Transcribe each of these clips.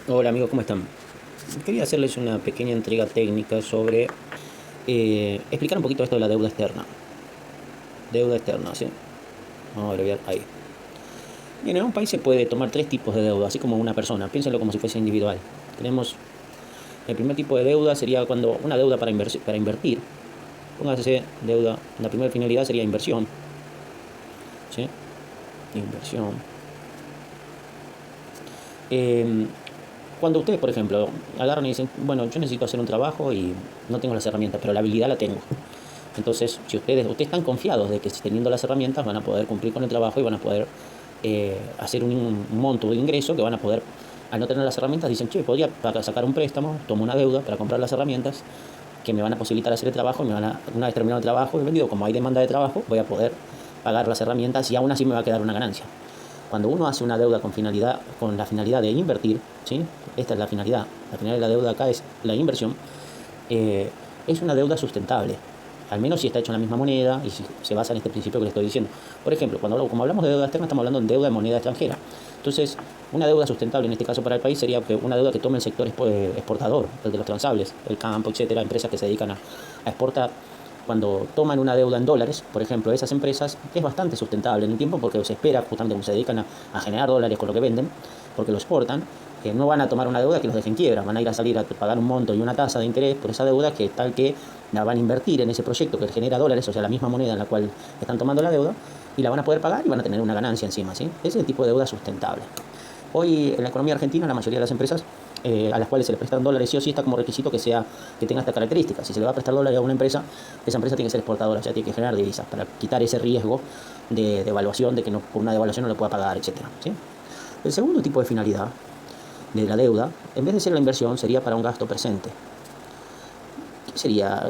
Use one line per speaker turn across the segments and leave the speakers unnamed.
Hola amigos, ¿cómo están? Quería hacerles una pequeña entrega técnica sobre explicar un poquito esto de la deuda externa. Deuda externa, ¿sí? Vamos a abreviar ahí. Bien, en un país se puede tomar tres tipos de deuda, así como una persona. Piénsenlo como si fuese individual. Tenemos el primer tipo de deuda sería cuando una deuda para invertir. Póngase deuda, la primera finalidad sería inversión, ¿sí? Inversión. Eh, Cuando ustedes, por ejemplo, agarran y dicen, bueno, yo necesito hacer un trabajo y no tengo las herramientas, pero la habilidad la tengo. Entonces, si ustedes están confiados de que teniendo las herramientas van a poder cumplir con el trabajo y van a poder hacer un monto de ingreso que van a poder, al no tener las herramientas, dicen, che, podría para sacar un préstamo, tomo una deuda para comprar las herramientas que me van a posibilitar hacer el trabajo, una vez terminado el trabajo y vendido, como hay demanda de trabajo, voy a poder pagar las herramientas y aún así me va a quedar una ganancia. Cuando uno hace una deuda con la finalidad de invertir, ¿sí? Esta es la finalidad. La finalidad de la deuda acá es la inversión. eh, es una deuda sustentable, al menos si está hecho en la misma moneda y si se basa en este principio que le estoy diciendo. Por ejemplo, como hablamos de deuda externa, estamos hablando de deuda de moneda extranjera. Entonces, una deuda sustentable en este caso para el país sería una deuda que tome el sector exportador, el de los transables, el campo, etcétera, empresas que se dedican a exportar. Cuando toman una deuda en dólares, por ejemplo, esas empresas es bastante sustentable en el tiempo porque se espera, justamente como se dedican a generar dólares con lo que venden, porque lo exportan, no van a tomar una deuda que los deje en quiebra, van a ir a salir a pagar un monto y una tasa de interés por esa deuda que tal que la van a invertir en ese proyecto que genera dólares, o sea, la misma moneda en la cual están tomando la deuda, y la van a poder pagar y van a tener una ganancia encima, ¿sí? Ese es el tipo de deuda sustentable. Hoy en la economía argentina la mayoría de las empresas a las cuales se le prestan dólares sí o sí está como requisito que tenga esta característica. Si se le va a prestar dólares a una empresa, esa empresa tiene que ser exportadora, o sea, tiene que generar divisas para quitar ese riesgo de devaluación, de que no, por una devaluación no le pueda pagar, etcétera, ¿sí? El segundo tipo de finalidad de la deuda, en vez de ser la inversión, sería para un gasto presente. ¿Qué sería?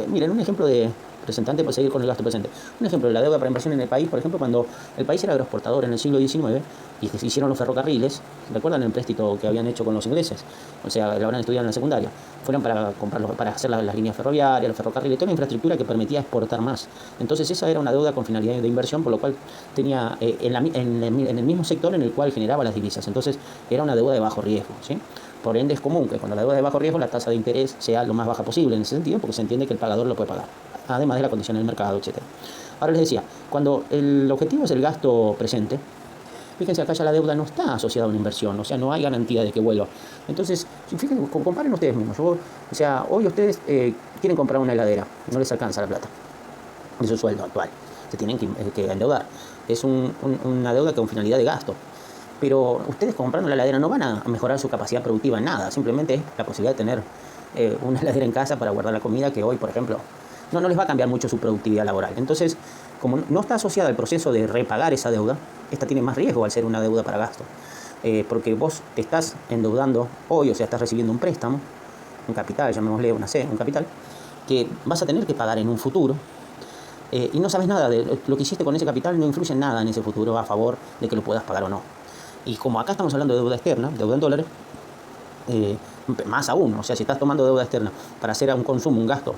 Miren, un ejemplo de presentante para seguir con el gasto presente. Un ejemplo de la deuda para inversión en el país, por ejemplo, cuando el país era agroexportador en el siglo XIX y se hicieron los ferrocarriles, ¿recuerdan el empréstito que habían hecho con los ingleses? O sea, lo habrán estudiado en la secundaria. Fueron para comprarlos, para hacer las líneas ferroviarias, los ferrocarriles, toda la infraestructura que permitía exportar más. Entonces esa era una deuda con finalidad de inversión, por lo cual tenía en el mismo sector en el cual generaba las divisas. Entonces era una deuda de bajo riesgo, ¿sí? Por ende es común que cuando la deuda es de bajo riesgo la tasa de interés sea lo más baja posible en ese sentido, porque se entiende que el pagador lo puede pagar, además de la condición del mercado, etcétera. Ahora les decía, cuando el objetivo es el gasto presente, fíjense acá ya la deuda no está asociada a una inversión, o sea, no hay garantía de que vuelva. Entonces, fíjense, comparen ustedes mismos. O sea, hoy ustedes quieren comprar una heladera, no les alcanza la plata de su sueldo actual, se tienen que endeudar. Es una deuda con finalidad de gasto. Pero ustedes comprando la heladera no van a mejorar su capacidad productiva en nada, simplemente es la posibilidad de tener una heladera en casa para guardar la comida que hoy, por ejemplo, no les va a cambiar mucho su productividad laboral. Entonces, como no está asociada al proceso de repagar esa deuda, esta tiene más riesgo al ser una deuda para gasto. Porque vos te estás endeudando hoy, o sea, estás recibiendo un préstamo, un capital, llamémosle una C, un capital, que vas a tener que pagar en un futuro, y no sabes nada de lo que hiciste con ese capital, no influye en nada en ese futuro a favor de que lo puedas pagar o no. Y como acá estamos hablando de deuda externa, deuda en dólares, eh, más aún, o sea, si estás tomando deuda externa para hacer un consumo, un gasto,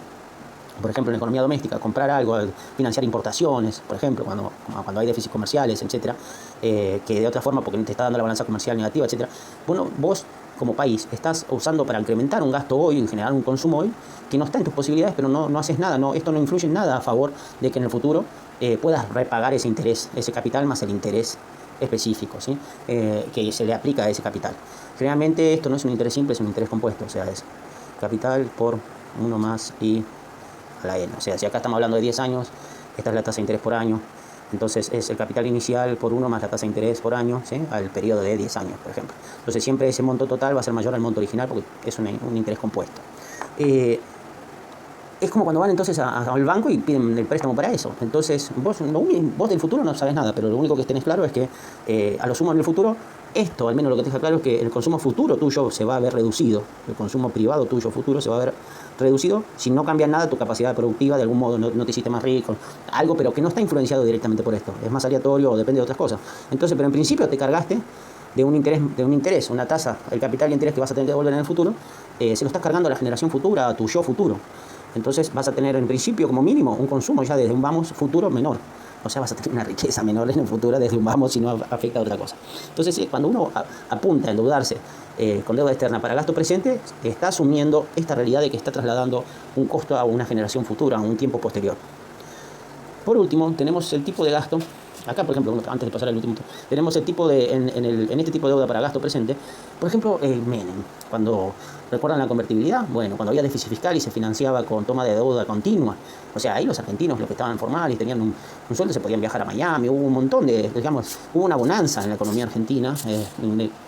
por ejemplo, en la economía doméstica, comprar algo, financiar importaciones, por ejemplo, cuando hay déficits comerciales, etcétera, que de otra forma, porque te está dando la balanza comercial negativa, etcétera, bueno, vos como país estás usando para incrementar un gasto hoy, en generar un consumo hoy, que no está en tus posibilidades, pero no haces nada, esto no influye en nada a favor de que en el futuro puedas repagar ese interés, ese capital más el interés específico, ¿sí? Que se le aplica a ese capital. Generalmente esto no es un interés simple, es un interés compuesto, o sea, es capital por 1 más I a la N. O sea, si acá estamos hablando de 10 años, esta es la tasa de interés por año, entonces es el capital inicial por 1 más la tasa de interés por año, ¿sí? Al periodo de 10 años, por ejemplo. Entonces siempre ese monto total va a ser mayor al monto original porque es un interés compuesto. Es como cuando van entonces al banco y piden el préstamo para eso. Entonces, vos del futuro no sabes nada, pero lo único que tenés claro es que a lo sumo en el futuro, esto al menos lo que te deja claro es que el consumo futuro tuyo se va a ver reducido. El consumo privado tuyo futuro se va a ver reducido si no cambia nada tu capacidad productiva, de algún modo no te hiciste más rico, algo, pero que no está influenciado directamente por esto. Es más aleatorio o depende de otras cosas. Entonces, pero en principio te cargaste de un interés, una tasa, el capital de interés que vas a tener que devolver en el futuro, se lo estás cargando a la generación futura, a tu yo futuro. Entonces vas a tener en principio como mínimo un consumo ya desde un vamos futuro menor. O sea, vas a tener una riqueza menor en el futuro desde un vamos si no afecta a otra cosa. Entonces, cuando uno apunta a endeudarse con deuda externa para gasto presente, está asumiendo esta realidad de que está trasladando un costo a una generación futura, a un tiempo posterior. Por último, tenemos el tipo de gasto. Acá, por ejemplo, antes de pasar al último, tenemos el tipo de, en este tipo de deuda para gasto presente, por ejemplo, el Menem. Cuando recuerdan la convertibilidad, bueno, cuando había déficit fiscal y se financiaba con toma de deuda continua. O sea, ahí los argentinos, los que estaban formales y tenían un sueldo, se podían viajar a Miami. Hubo un montón de, digamos, hubo una bonanza en la economía argentina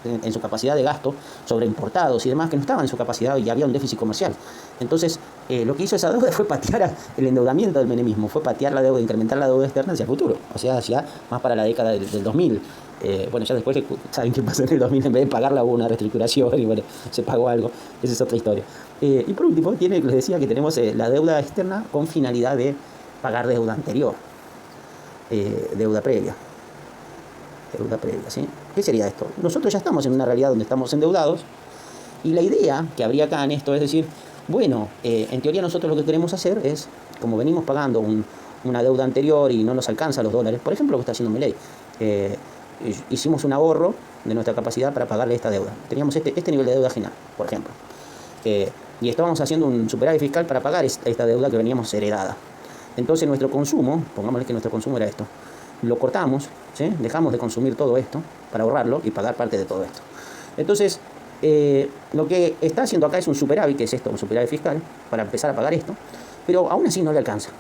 en su capacidad de gasto sobre importados y demás que no estaban en su capacidad y había un déficit comercial. Entonces, lo que hizo esa deuda fue patear el endeudamiento del menemismo, fue patear la deuda, incrementar la deuda externa hacia el futuro, o sea, hacia más para la década del 2000. Bueno, ya después saben qué pasó en el 2000, en vez de pagarla hubo una reestructuración y bueno, se pagó algo, esa es otra historia. Y por último, les decía que tenemos la deuda externa con finalidad de pagar deuda anterior, deuda previa, ¿sí? ¿Qué sería esto? Nosotros ya estamos en una realidad donde estamos endeudados y la idea que habría acá en esto es decir, bueno, en teoría nosotros lo que queremos hacer es, como venimos pagando una deuda anterior y no nos alcanza los dólares, por ejemplo lo que está haciendo Milei, hicimos un ahorro de nuestra capacidad para pagarle esta deuda. Teníamos este nivel de deuda final, por ejemplo. Y estábamos haciendo un superávit fiscal para pagar esta deuda que veníamos heredada. Entonces nuestro consumo, pongámosle que nuestro consumo era esto, lo cortamos, ¿sí? Dejamos de consumir todo esto para ahorrarlo y pagar parte de todo esto. Entonces, lo que está haciendo acá es un superávit, que es esto, un superávit fiscal, para empezar a pagar esto, pero aún así no le alcanza.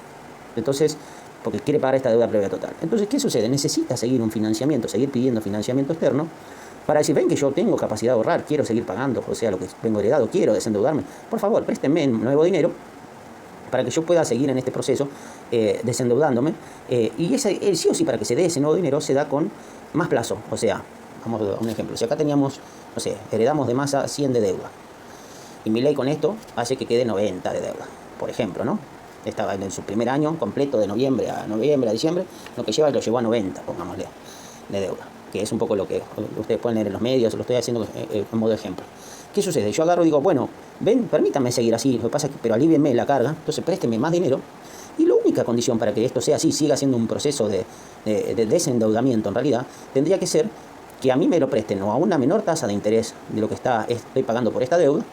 Entonces, porque quiere pagar esta deuda previa total. Entonces, ¿qué sucede? Necesita seguir un financiamiento, seguir pidiendo financiamiento externo, para decir, ven que yo tengo capacidad de ahorrar, quiero seguir pagando, o sea, lo que vengo heredado, quiero desendeudarme. Por favor, préstenme nuevo dinero para que yo pueda seguir en este proceso desendeudándome. Y sí o sí, para que se dé ese nuevo dinero, se da con más plazo. O sea, vamos a un ejemplo. Si acá teníamos, no sé, heredamos de masa 100 de deuda. Y Milei con esto hace que quede 90 de deuda, por ejemplo, ¿no? Estaba en su primer año completo, de noviembre a diciembre, lo que lleva lo llevó a 90, pongámosle, de deuda, que es un poco lo que ustedes pueden leer en los medios, lo estoy haciendo en modo ejemplo. ¿Qué sucede? Yo agarro y digo, bueno, ven, permítanme seguir así, lo que pasa es que, pero alívienme la carga, entonces préstenme más dinero, y la única condición para que esto sea así, siga siendo un proceso de desendeudamiento en realidad, tendría que ser que a mí me lo presten o a una menor tasa de interés de lo que estoy pagando por esta deuda,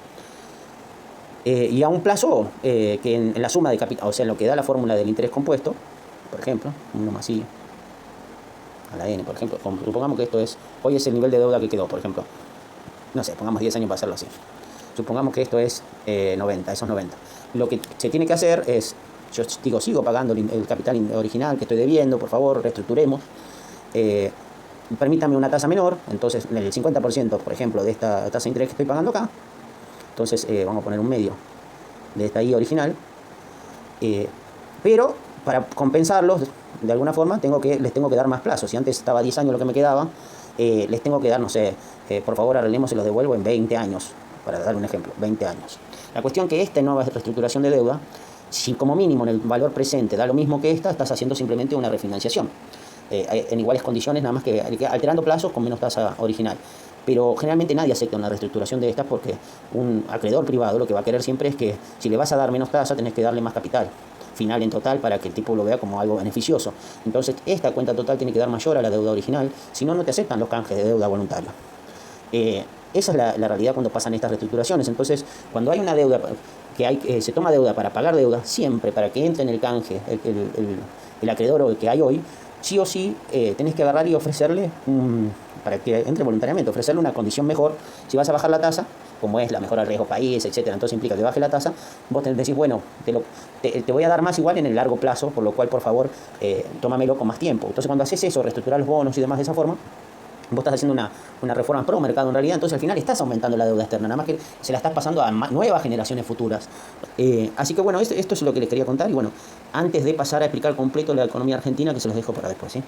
y a un plazo que en la suma de capital, o sea, en lo que da la fórmula del interés compuesto, por ejemplo, 1 más I a la N, por ejemplo, supongamos que esto es, hoy es el nivel de deuda que quedó, por ejemplo, no sé, pongamos 10 años para hacerlo así. Supongamos que esto es 90, esos 90. Lo que se tiene que hacer es, yo digo, sigo pagando el capital original que estoy debiendo, por favor, reestructuremos. Permítame una tasa menor, entonces el 50%, por ejemplo, de esta tasa de interés que estoy pagando acá, entonces vamos a poner un medio de esta I original, pero para compensarlos, de alguna forma, les tengo que dar más plazo. Si antes estaba 10 años lo que me quedaba, les tengo que dar, no sé, por favor arreglemos y los devuelvo en 20 años, para dar un ejemplo, 20 años. La cuestión que esta nueva reestructuración de deuda, si como mínimo en el valor presente da lo mismo que esta, estás haciendo simplemente una refinanciación. En iguales condiciones, nada más que alterando plazos con menos tasa original. Pero generalmente nadie acepta una reestructuración de estas porque un acreedor privado lo que va a querer siempre es que si le vas a dar menos tasa tenés que darle más capital final en total para que el tipo lo vea como algo beneficioso. Entonces esta cuenta total tiene que dar mayor a la deuda original, si no, no te aceptan los canjes de deuda voluntaria. Esa es la realidad cuando pasan estas reestructuraciones. Entonces, cuando hay una deuda, se toma deuda para pagar deuda, siempre para que entre en el canje el acreedor que hay hoy, sí o sí tenés que agarrar y ofrecerle, para que entre voluntariamente, ofrecerle una condición mejor. Si vas a bajar la tasa, como es la mejor al riesgo país, etcétera, entonces implica que baje la tasa, vos decís, bueno, te voy a dar más igual en el largo plazo, por lo cual, por favor, tómamelo con más tiempo. Entonces, cuando haces eso, reestructurar los bonos y demás de esa forma, vos estás haciendo una reforma pro mercado en realidad, entonces al final estás aumentando la deuda externa, nada más que se la estás pasando a nuevas generaciones futuras. Así que bueno, esto es lo que les quería contar y bueno, antes de pasar a explicar completo la economía argentina, que se los dejo para después, ¿sí?